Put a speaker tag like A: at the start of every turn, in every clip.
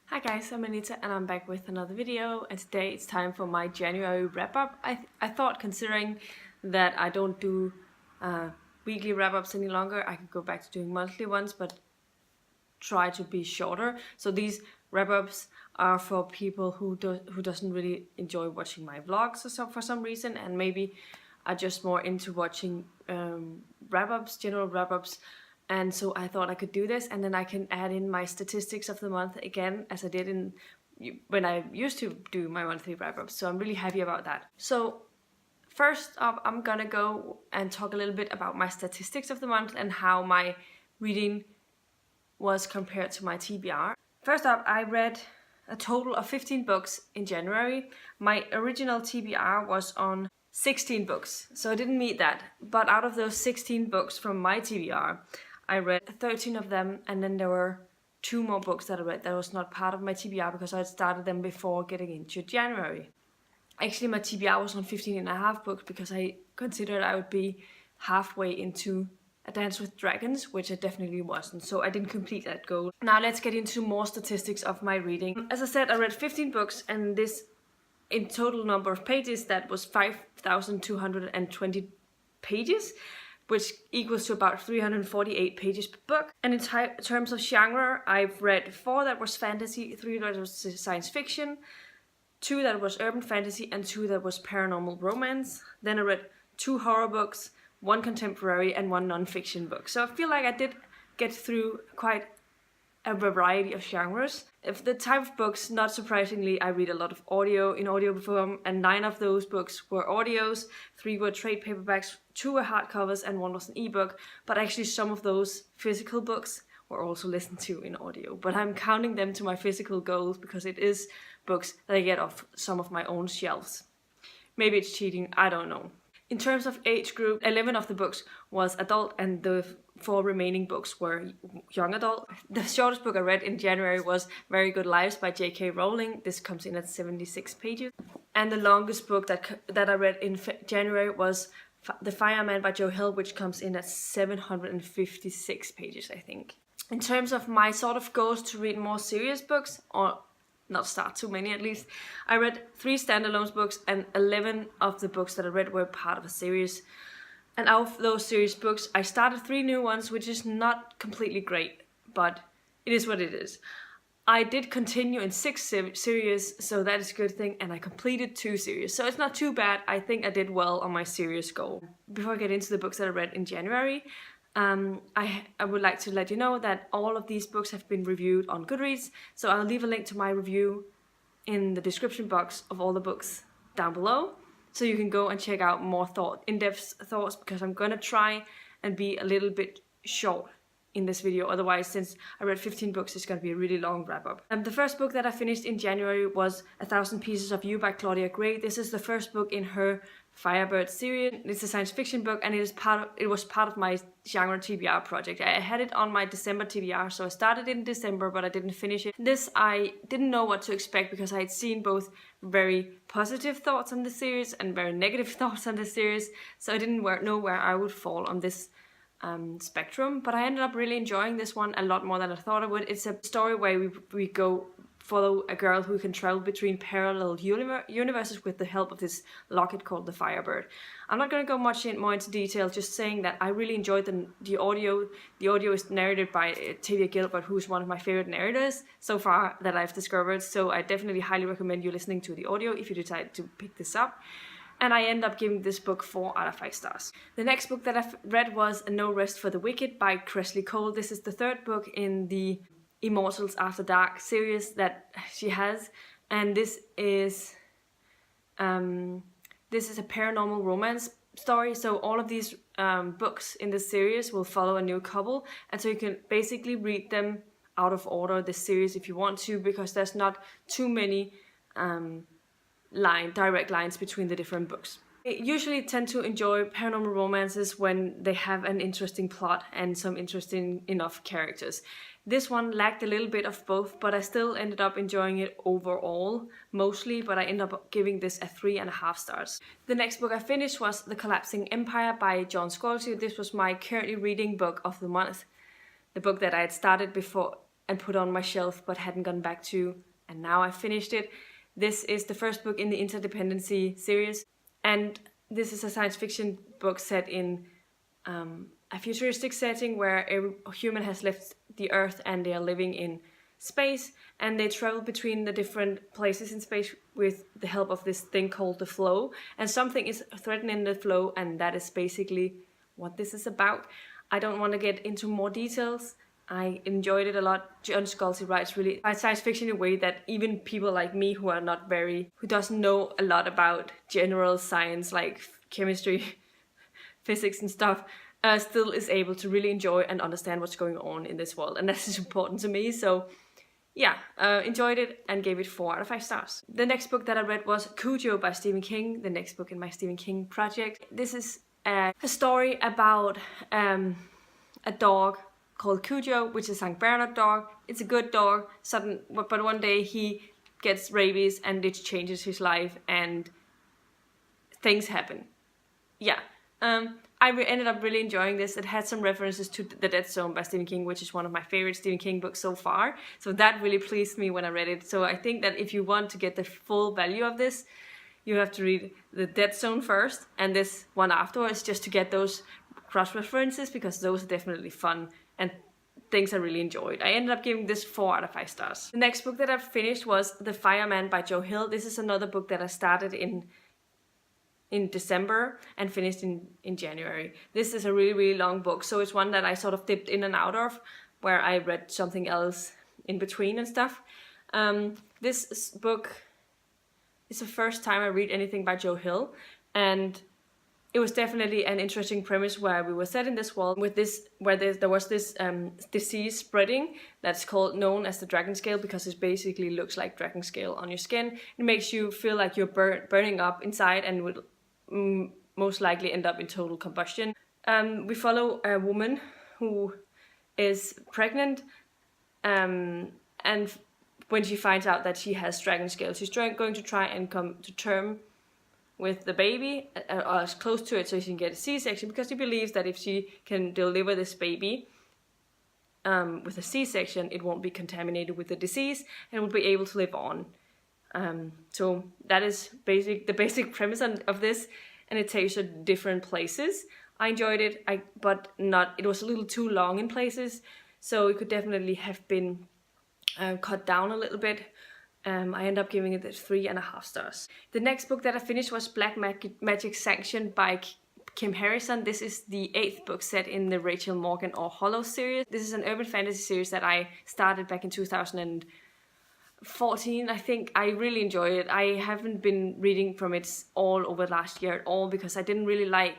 A: Hi guys, I'm Anita and I'm back with another video, and today it's time for my January wrap-up. I thought, considering that I don't do weekly wrap-ups any longer, I could go back to doing monthly ones, but try to be shorter. So these wrap-ups are for people who doesn't really enjoy watching my vlogs or so for some reason, and maybe are just more into watching wrap-ups, general wrap-ups. And so I thought I could do this, and then I can add in my statistics of the month again, as I did when I used to do my monthly wrap-ups. So I'm really happy about that. So first up, I'm gonna go and talk a little bit about my statistics of the month and how my reading was compared to my TBR. First up, I read a total of 15 books in January. My original TBR was on 16 books, so I didn't meet that. But out of those 16 books from my TBR, I read 13 of them, and then there were 2 more books that I read that was not part of my TBR because I had started them before getting into January. Actually, my TBR was on 15.5 books because I considered I would be halfway into A Dance with Dragons, which I definitely wasn't, so I didn't complete that goal. Now let's get into more statistics of my reading. As I said, I read 15 books, and this in total number of pages, that was 5,220 pages, which equals to about 348 pages per book. And in terms of genre, I've read 4 that was fantasy, 3 that was science fiction, 2 that was urban fantasy, and 2 that was paranormal romance. Then I read 2 horror books, 1 contemporary, and 1 non-fiction book. So I feel like I did get through quite a variety of genres. If the type of books, not surprisingly, I read a lot of audio in audio form, and 9 of those books were audios, 3 were trade paperbacks, 2 were hardcovers, and 1 was an ebook. But actually some of those physical books were also listened to in audio. But I'm counting them to my physical goals because it is books that I get off some of my own shelves. Maybe it's cheating, I don't know. In terms of age group, 11 of the books was adult, and the 4 remaining books were young adult. The shortest book I read in January was Very Good Lives by J.K. Rowling. This comes in at 76 pages. And the longest book that I read in January was The Fireman by Joe Hill, which comes in at 756 pages, I think. In terms of my sort of goals to read more serious books, or not start too many at least, I read 3 standalone books, and 11 of the books that I read were part of a series. And out of those series books, I started 3 new ones, which is not completely great, but it is what it is. I did continue in 6 series, so that is a good thing, and I completed 2 series, so it's not too bad. I think I did well on my series goal. Before I get into the books that I read in January, I would like to let you know that all of these books have been reviewed on Goodreads, so I'll leave a link to my review in the description box of all the books down below, so you can go and check out more in-depth thoughts, because I'm gonna try and be a little bit short in this video. Otherwise, since I read 15 books, it's gonna be a really long wrap-up. The first book that I finished in January was 1,000 Pieces of You by Claudia. This is the first book in her Firebird series. It's a science fiction book, and it was part of my genre TBR project. I had it on my December TBR, so I started in December, but I didn't finish it. This, I didn't know what to expect because I had seen both very positive thoughts on the series and very negative thoughts on the series, so I didn't know where I would fall on this spectrum. But I ended up really enjoying this one a lot more than I thought I would. It's a story where we go follow a girl who can travel between parallel universes with the help of this locket called the Firebird. I'm not going to go much more into detail, just saying that I really enjoyed the audio. The audio is narrated by Tavia Gilbert, who's one of my favorite narrators so far that I've discovered, so I definitely highly recommend you listening to the audio if you decide to pick this up. And I end up giving this book 4 out of 5 stars. The next book that I read was No Rest for the Wicked by Kresley. This is the 3rd book in the Immortals After Dark series that she has, and this is a paranormal romance story. So all of these books in this series will follow a new couple, and so you can basically read them out of order, this series, if you want to, because there's not too many direct lines between the different books. I usually tend to enjoy paranormal romances when they have an interesting plot and some interesting enough characters. This one lacked a little bit of both, but I still ended up enjoying it overall, mostly, but I ended up giving this a 3.5 stars. The next book I finished was The Collapsing Empire by Scalzi. This was my currently reading book of the month. The book that I had started before and put on my shelf but hadn't gone back to, and now I finished it. This is the first book in the Interdependency series, and this is a science fiction book set in a futuristic setting where a human has left the Earth and they are living in space, and they travel between the different places in space with the help of this thing called the flow, and something is threatening the flow, and that is basically what this is about. I don't want to get into more details. I enjoyed it a lot. John Scalzi writes really science fiction in a way that even people like me who doesn't know a lot about general science like chemistry, physics and stuff, still is able to really enjoy and understand what's going on in this world, and that is important to me. So yeah, enjoyed it and gave it 4 out of 5 stars. The next book that I read was Cujo by Stephen King, the next book in my Stephen King project. This is a story about a dog called Cujo, which is a St. Bernard dog. It's a good dog, but one day he gets rabies and it changes his life and things happen. Yeah. I ended up really enjoying this. It had some references to The Dead Zone by Stephen King, which is one of my favorite Stephen King books so far. So that really pleased me when I read it. So I think that if you want to get the full value of this, you have to read The Dead Zone first and this one afterwards, just to get those cross-references, because those are definitely fun and things I really enjoyed. I ended up giving this 4 out of 5 stars. The next book that I finished was The Fireman by Joe Hill. This is another book that I started in December and finished in January. This is a really, really long book, so it's one that I sort of dipped in and out of, where I read something else in between and stuff. This book is the first time I read anything by Joe Hill, and it was definitely an interesting premise where we were set in this world with this, where there was this disease spreading that's known as the dragon scale, because it basically looks like dragon scale on your skin. It makes you feel like you're burning up inside and would most likely end up in total combustion. We follow a woman who is pregnant, and when she finds out that she has dragon scale, she's going to try and come to term with the baby, or as close to it so she can get a C-section, because she believes that if she can deliver this baby with a C-section, it won't be contaminated with the disease and will be able to live on. So that is the basic premise of this, and it takes you to different places. I enjoyed it, but it was a little too long in places, so it could definitely have been cut down a little bit. I ended up giving it 3.5 stars. The next book that I finished was Black Magic Sanction by Kim Harrison. This is the 8th book set in the Rachel Morgan or Hollow series. This is an urban fantasy series that I started back in 2014, I think. I really enjoy it. I haven't been reading from it all over last year at all, because I didn't really like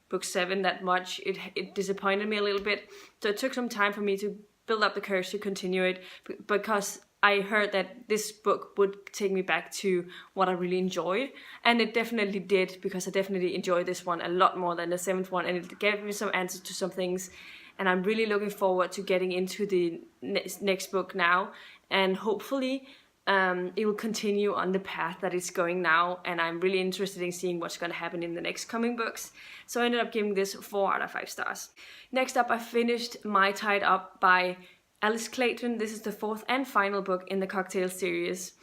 A: book 7 that much. It disappointed me a little bit. So it took some time for me to build up the courage to continue it, because I heard that this book would take me back to what I really enjoyed, and it definitely did, because I definitely enjoyed this one a lot more than the 7th one, and it gave me some answers to some things, and I'm really looking forward to getting into the next book now, and hopefully it will continue on the path that it's going now, and I'm really interested in seeing what's going to happen in the next coming books. So I ended up giving this 4 out of 5 stars. Next up, I finished Mai Tai'd Up by Alice Clayton. This is the 4th and final book in the Cocktail series.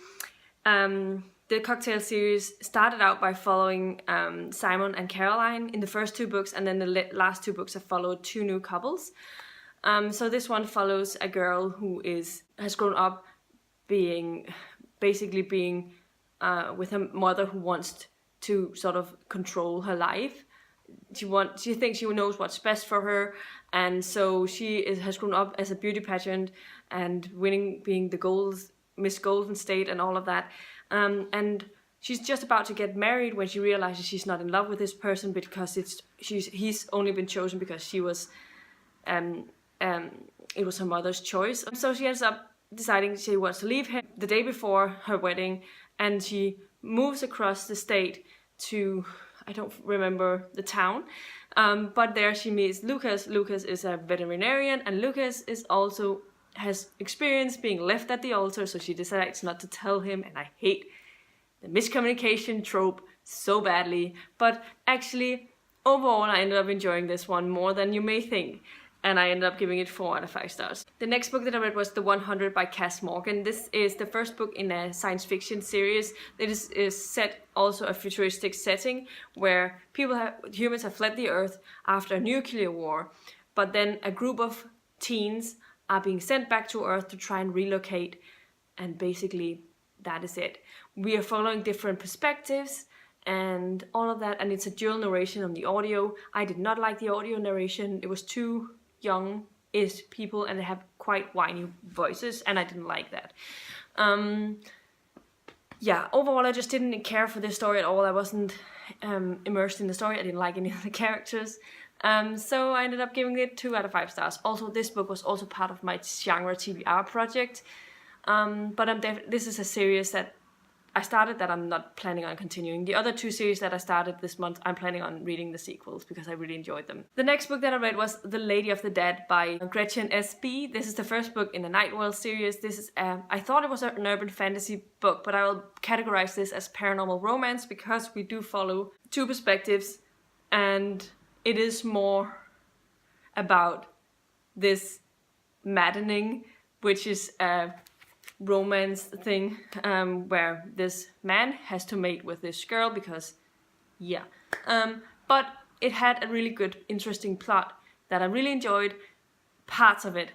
A: The Cocktail series started out by following Simon and Caroline in the first 2 books, and then the last 2 books have followed 2 new couples. So this one follows a girl who has grown up being with her mother, who wants to sort of control her life. She thinks she knows what's best for her, and so she has grown up as a beauty pageant and being the Miss Golden State and all of that. And she's just about to get married when she realizes she's not in love with this person, because he's only been chosen because she was it was her mother's choice. So she ends up deciding she wants to leave him the day before her wedding, and she moves across the state to, I don't remember the town, but there she meets Lucas. Lucas is a veterinarian, and Lucas has experience being left at the altar, so she decides not to tell him, and I hate the miscommunication trope so badly, but actually overall I ended up enjoying this one more than you may think. and I ended up giving it 4 out of 5 stars. The next book that I read was The 100 by Cass Morgan. This is the first book in a science fiction series. It is set also a futuristic setting where humans have fled the Earth after a nuclear war, but then a group of teens are being sent back to Earth to try and relocate, and basically that is it. We are following different perspectives and all of that, and it's a dual narration on the audio. I did not like the audio narration. It was too young-ish people and they have quite whiny voices, and I didn't like that. Yeah, overall I just didn't care for this story at all. I wasn't immersed in the story. I didn't like any of the characters. So I ended up giving it 2 out of 5 stars. Also, this book was also part of my genre TBR project. But this is a series that I started that I'm not planning on continuing. The other 2 series that I started this month, I'm planning on reading the sequels because I really enjoyed them. The next book that I read was The Lady of the Dead by Gretchen S.B. This is the first book in the Nightworld series. This is I thought it was an urban fantasy book, but I will categorize this as paranormal romance because we do follow 2 perspectives, and it is more about this maddening, which is a romance thing where this man has to mate with this girl because yeah, but it had a really good interesting plot that I really enjoyed parts of it,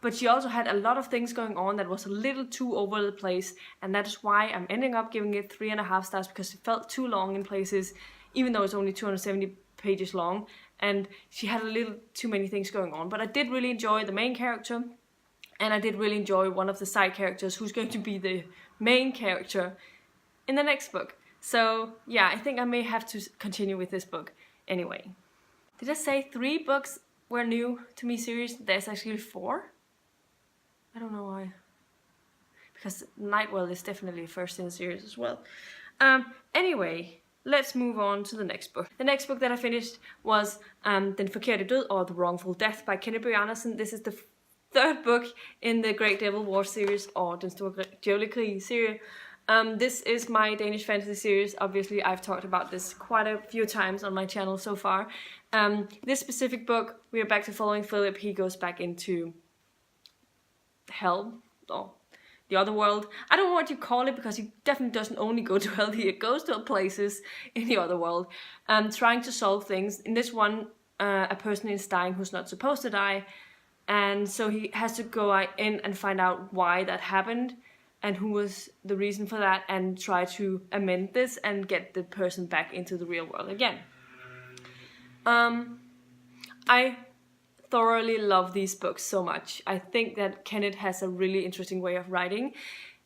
A: but she also had a lot of things going on that was a little too over the place, and that is why I'm ending up giving it 3.5 stars because it felt too long in places, even though it's only 270 pages long, and she had a little too many things going on. But I did really enjoy the main character, and I did really enjoy one of the side characters who's going to be the main character in the next book. So yeah, I think I may have to continue with this book anyway. Did I say 3 books were new to me series? There's actually 4. I don't know why. Because Nightworld is definitely first in the series as well. Anyway, let's move on to the next book. The next book that I finished was Den Forkerte Død, or The Wrongful Death by Kenneth Andersen. This is the 3rd book in the Great Devil War series, or Den Store Djævlekrig series. This is my Danish fantasy series. Obviously, I've talked about this quite a few times on my channel so far. This specific book, we are back to following Philip. He goes back into hell, or the other world. I don't know what you call it because he definitely doesn't only go to hell, he goes to places in the other world, trying to solve things. In this one, a person is dying who's not supposed to die, and so he has to go in and find out why that happened and who was the reason for that, and try to amend this and get the person back into the real world again. I thoroughly love these books so much. I think that Kenneth has a really interesting way of writing,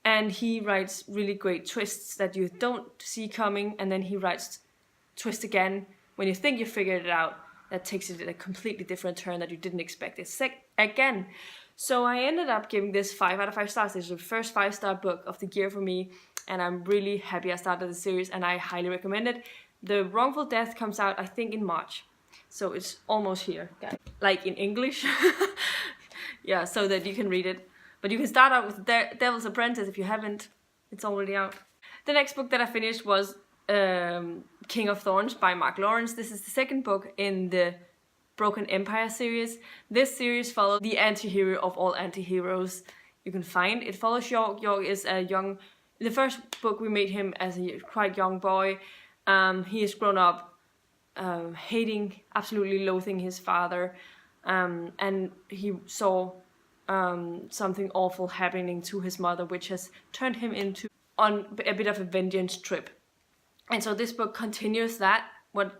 A: and he writes really great twists that you don't see coming, and then he writes twist again when you think you figured it out, that takes it in a completely different turn that you didn't expect it again. So I ended up giving this 5 out of 5 stars. This is the first 5-star book of the year for me, and I'm really happy I started the series, and I highly recommend it. The Wrongful Death comes out, I think, in March. So it's almost here, guys. Like in English. Yeah, so that you can read it. But you can start out with Devil's Apprentice if you haven't. It's already out. The next book that I finished was King of Thorns by Mark Lawrence. This is the 2nd book in the Broken Empire series. This series follows the anti-hero of all anti-heroes you can find. It follows York. York is a young... In the first book we meet him as a quite young boy. He has grown up hating, absolutely loathing his father, and he saw something awful happening to his mother, which has turned him on a bit of a vengeance trip. And so this book continues that, what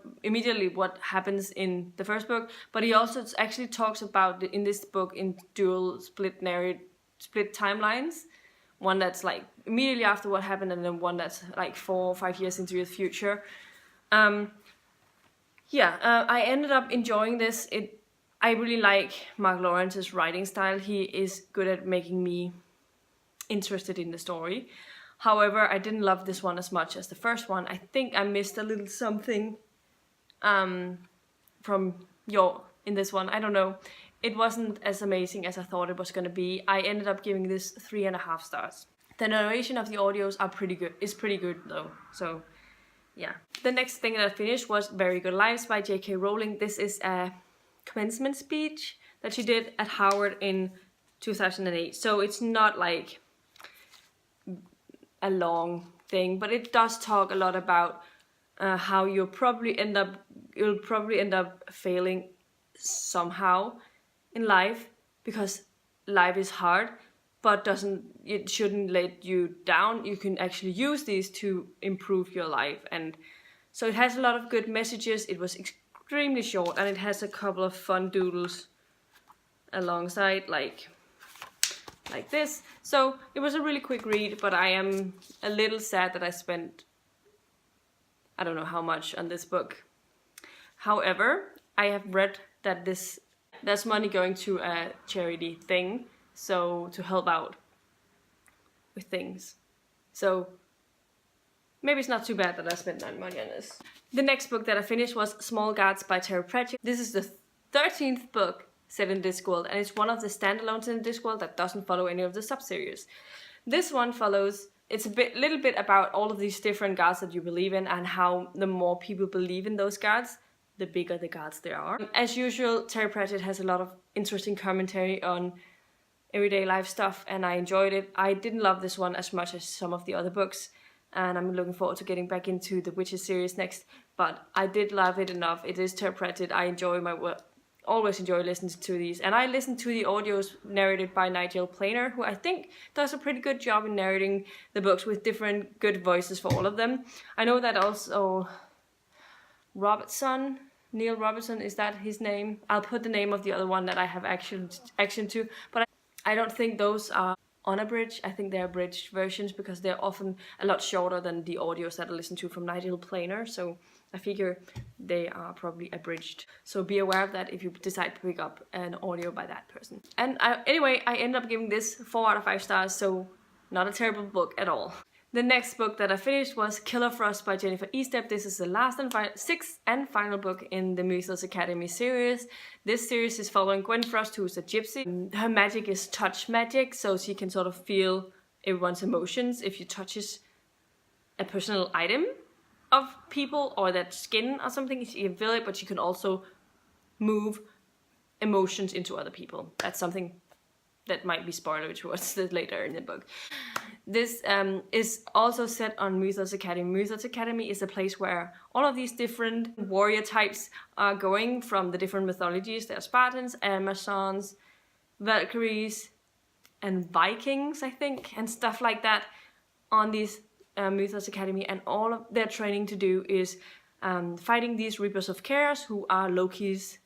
A: happens in the first book, but he also actually talks about in this book in dual split timelines. One that's like immediately after what happened, and then one that's like 4 or 5 years into the future. I ended up enjoying this. I really like Mark Lawrence's writing style. He is good at making me interested in the story. However, I didn't love this one as much as the first one. I think I missed a little something from York in this one. I don't know. It wasn't as amazing as I thought it was going to be. I ended up giving this 3.5 stars. The narration of the audios are pretty good. It's pretty good though. So yeah. The next thing that I finished was Very Good Lives by J.K. Rowling. This is a commencement speech that she did at Howard in 2008. So it's not like a long thing, but it does talk a lot about how you'll probably end up failing somehow in life, because life is hard, but it shouldn't let you down. You can actually use these to improve your life. And so it has a lot of good messages. It was extremely short, and it has a couple of fun doodles alongside, like this. So it was a really quick read, but I am a little sad that I spent I don't know how much on this book. However, I have read that there's money going to a charity thing, so to help out with things. So maybe it's not too bad that I spent that money on this. The next book that I finished was Small Gods by Pratchett. This is the 13th book set in Discworld, and it's one of the standalones in Discworld that doesn't follow any of the sub-series. This one follows, it's little bit about all of these different gods that you believe in, and how the more people believe in those gods, the bigger the gods there are. As usual, Pratchett has a lot of interesting commentary on everyday life stuff, and I enjoyed it. I didn't love this one as much as some of the other books, and I'm looking forward to getting back into the Witches series next, but I did love it enough. It is Pratchett. I enjoy my work. Always enjoy listening to these, and I listen to the audios narrated by Nigel Planer, who I think does a pretty good job in narrating the books with different good voices for all of them. I know that also Neil Robertson, is that his name? I'll put the name of the other one that I have action to, but I don't think those are unabridged. I think they're abridged versions, because they're often a lot shorter than the audios that I listen to from Nigel Planer, so I figure they are probably abridged. So be aware of that if you decide to pick up an audio by that person. And anyway, I ended up giving this 4 out of 5 stars, so not a terrible book at all. The next book that I finished was Killer Frost by Jennifer Estep. This is the last and sixth and final book in the Mythos Academy series. This series is following Gwen Frost, who is a gypsy. Her magic is touch magic, so she can sort of feel everyone's emotions if she touches a personal item of people, or that skin or something. She can feel it, but she can also move emotions into other people. That's something that might be spoiler towards later in the book. This is also set on Mythos Academy. Mythos Academy is a place where all of these different warrior types are going from the different mythologies. There are Spartans, Amazons, Valkyries, and Vikings, I think, and stuff like that on these Mythos Academy, and all of their training to do is fighting these Reapers of Chaos, who are Loki's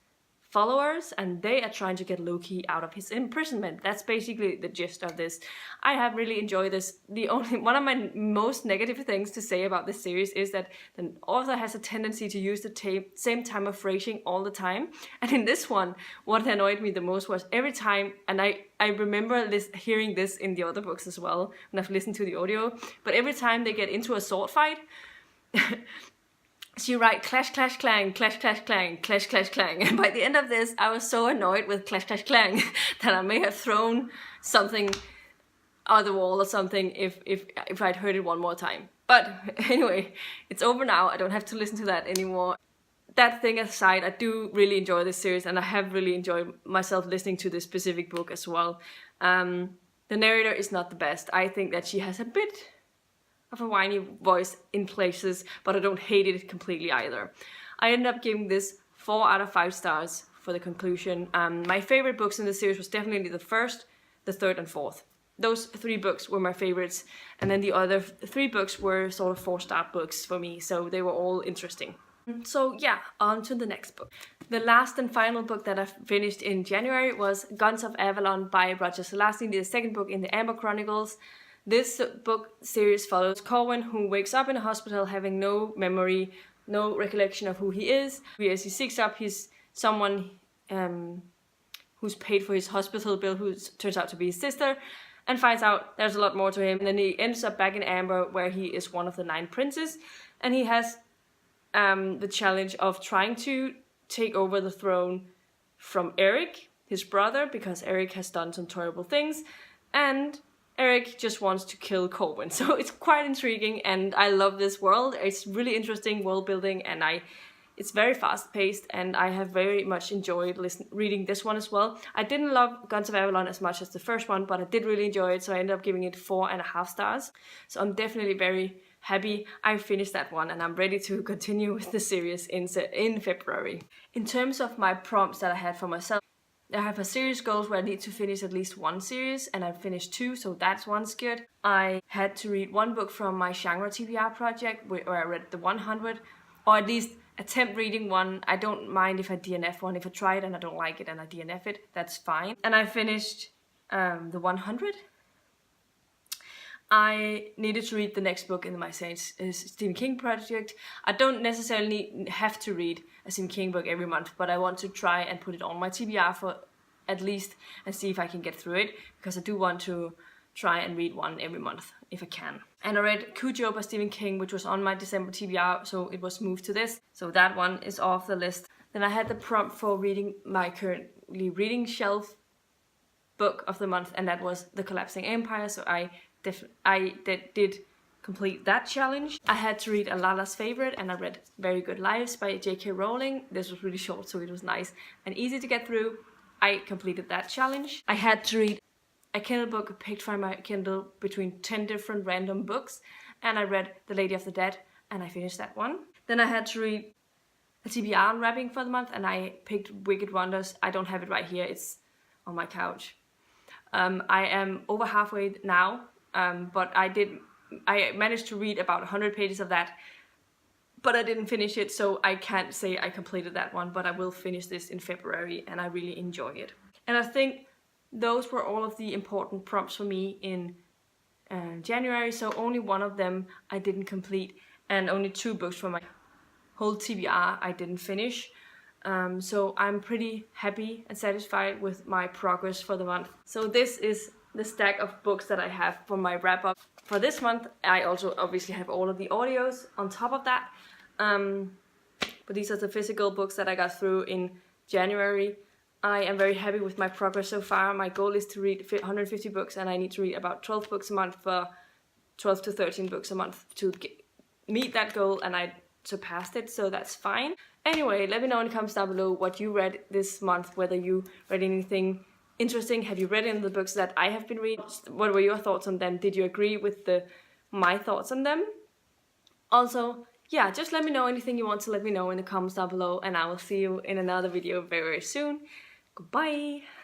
A: followers, and they are trying to get Loki out of his imprisonment. That's basically the gist of this. I have really enjoyed this. One of my most negative things to say about this series is that the author has a tendency to use the same time of phrasing all the time. And in this one, what annoyed me the most was every time, and I remember hearing this in the other books as well, when I've listened to the audio, but every time they get into a sword fight, she writes clash, clash, clang, clash, clash, clang, clash, clash, clang. And by the end of this, I was so annoyed with clash, clash, clang that I may have thrown something on the wall or something if I'd heard it one more time. But anyway, it's over now. I don't have to listen to that anymore. That thing aside, I do really enjoy this series, and I have really enjoyed myself listening to this specific book as well. The narrator is not the best. I think that she has a bit of a whiny voice in places, but I don't hate it completely either. I ended up giving this 4 out of 5 stars for the conclusion. My favorite books in the series was definitely the first, the third, and fourth. Those 3 books were my favorites, and then the other 3 books were sort of 4-star books for me, so they were all interesting. So yeah, on to the next book. The last and final book that I finished in January was Guns of Avalon by Roger Zelazny, the second book in the Amber Chronicles. This book series follows Corwin, who wakes up in a hospital having no memory, no recollection of who he is. As he seeks up someone who's paid for his hospital bill, who turns out to be his sister, and finds out there's a lot more to him. And then he ends up back in Amber, where he is one of the 9 princes, and he has the challenge of trying to take over the throne from Eric, his brother, because Eric has done some terrible things, and Eric just wants to kill Corwin. So it's quite intriguing, and I love this world. It's really interesting world building, and I It's very fast paced, and I have very much enjoyed reading this one as well. I didn't love Guns of Avalon as much as the first one, but I did really enjoy it, so I ended up giving it 4.5 stars. So I'm definitely very happy I finished that one, and I'm ready to continue with the series in February. In terms of my prompts that I had for myself, I have a series goals where I need to finish at least one series, and I've finished 2, so that's one's good. I had to read 1 book from my genre TBR project, where I read the 100, or at least attempt reading one. I don't mind if I DNF one. If I try it and I don't like it and I DNF it, that's fine. And I finished the 100. I needed to read the next book in my Stephen King project. I don't necessarily have to read a Stephen King book every month, but I want to try and put it on my TBR for at least and see if I can get through it, because I do want to try and read one every month if I can. And I read Cujo by Stephen King, which was on my December TBR, so it was moved to this. So that one is off the list. Then I had the prompt for reading my currently reading shelf book of the month, and that was The Collapsing Empire, so I did complete that challenge. I had to read Alala's Favorite, and I read Very Good Lives by J.K. Rowling. This was really short, so it was nice and easy to get through. I completed that challenge. I had to read a Kindle book picked from my Kindle between 10 different random books, and I read The Lady of the Dead, and I finished that one. Then I had to read a TBR unwrapping for the month, and I picked Wicked Wonders. I don't have it right here, it's on my couch. I am over halfway now, but I managed to read about 100 pages of that, but I didn't finish it, so I can't say I completed that one, but I will finish this in February, and I really enjoy it. And I think those were all of the important prompts for me in January, so only one of them I didn't complete, and only 2 books from my whole TBR I didn't finish. So I'm pretty happy and satisfied with my progress for the month. So this is the stack of books that I have for my wrap up for this month. I also obviously have all of the audios on top of that. But these are the physical books that I got through in January. I am very happy with my progress so far. My goal is to read 150 books, and I need to read about 12 books a month for 12 to 13 books a month to meet that goal, and I surpassed it, so that's fine. Anyway, let me know in the comments down below what you read this month, whether you read anything interesting. Have you read any of the books that I have been reading? What were your thoughts on them? Did you agree with my thoughts on them? Also, yeah, just let me know anything you want to let me know in the comments down below, and I will see you in another video very, very soon. Goodbye!